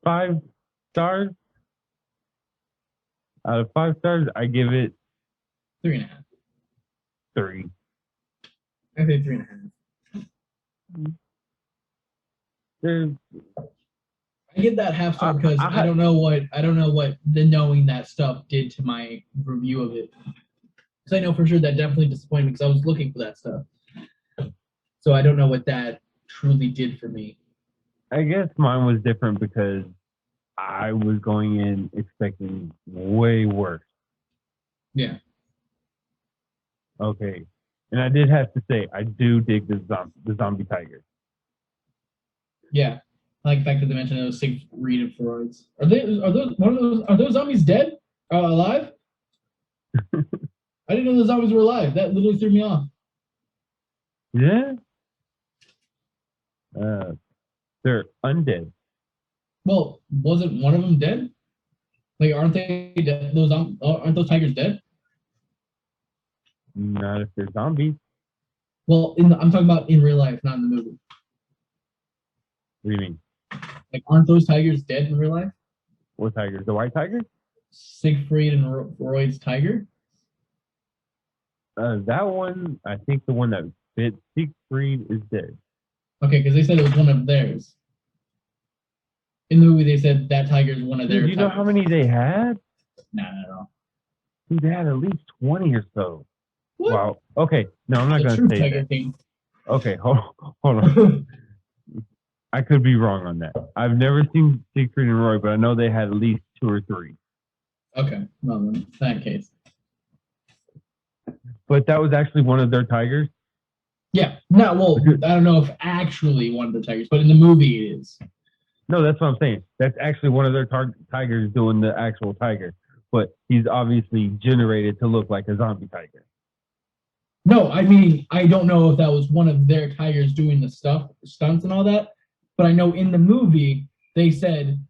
E: 5 stars, I give it
D: 3.5.
E: 3.
D: I say 3.5. I give that half star because I don't know what the knowing that stuff did to my review of it. Because I know for sure that definitely disappointed me, because I was looking for that stuff. So I don't know what that truly did for me.
E: I guess mine was different because I was going in expecting way worse.
D: Yeah.
E: Okay. And I did have to say, I do dig the zombie tiger.
D: Yeah. I like the fact that they mentioned those Siegfried Freuds. Are those zombies dead? Alive? I didn't know the zombies were alive. That literally threw me off.
E: Yeah. They're undead.
D: Well, wasn't one of them dead? Like, aren't they dead? Aren't those tigers dead?
E: Not if they're zombies.
D: Well, I'm talking about in real life, not in the movie.
E: What do you mean?
D: Like, aren't those tigers dead in real life?
E: What tigers? The white tigers?
D: Siegfried and Roy's tiger?
E: That one, I think the one that bit Siegfried is dead.
D: Okay, because they said it was one of theirs. In the movie, they said that tiger is one of
E: Dude,
D: their
E: you know how many they had?
D: Nah, not at all.
E: Dude, they had at least 20 or so.
D: What?
E: Wow. Okay. No, I'm not
D: The
E: going
D: true
E: to say
D: tiger
E: that.
D: king.
E: Okay, hold on. I could be wrong on that. I've never seen Siegfried and Roy, but I know they had at least 2 or 3.
D: Okay, well, in that case.
E: But that was actually one of their tigers?
D: Yeah, no, well, I don't know if actually one of the tigers, but in the movie it is.
E: No, that's what I'm saying. That's actually one of their tigers doing the actual tiger. But he's obviously generated to look like a zombie tiger.
D: No, I mean, I don't know if that was one of their tigers doing the stunts and all that, but I know in the movie they said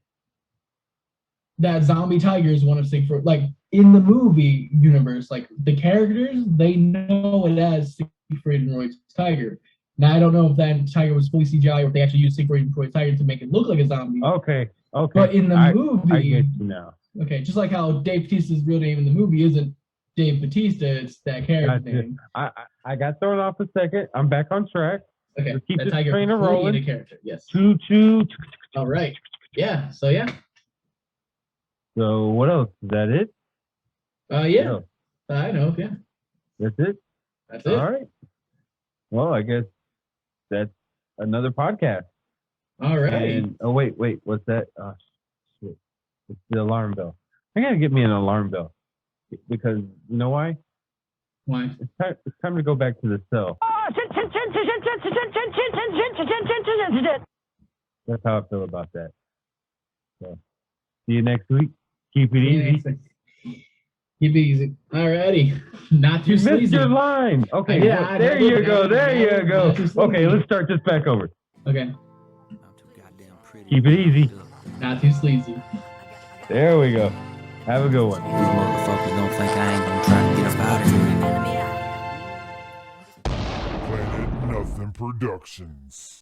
D: that zombie tiger is one of Siegfried. Like, in the movie universe, like, the characters, they know it as Siegfried and Roy's tiger. Now, I don't know if that tiger was fully CGI or if they actually used Siegfried and Roy's tiger to make it look like a zombie.
E: Okay.
D: But in the movie,
E: I get you now.
D: Okay, just like how Dave Bautista's real name in the movie isn't Dave Bautista, it's that character name.
E: I got thrown off a second. I'm back on track.
D: Okay,
E: Let's keep
D: that
E: this
D: tiger
E: train
D: fully
E: rolling.
D: in a character, yes.
E: Choo choo.
D: All right. Yeah, so yeah.
E: So what else? Is that it?
D: Yeah.
E: No,
D: I know, yeah.
E: that's it?
D: That's it.
E: All right. Well, I guess that's another podcast.
D: All right.
E: And, oh, wait. What's that? Oh, shit. It's the alarm bell. I got to get me an alarm bell. Because, you know why?
D: Why?
E: It's time to go back to the cell. That's how I feel about that. So, see you next week. Keep it easy.
D: Keep it easy. Alrighty. Not too
E: You missed
D: sleazy.
E: your line. Okay.
D: Yeah,
E: well, there you go. There you go.
D: Not too sleazy.
E: Okay, let's start this back over.
D: Okay.
E: Keep it easy.
D: Not too sleazy.
E: There we go. Have a good one.
A: These motherfuckers don't think I ain't gonna try to get up out of here.
B: Planet Nothing Productions.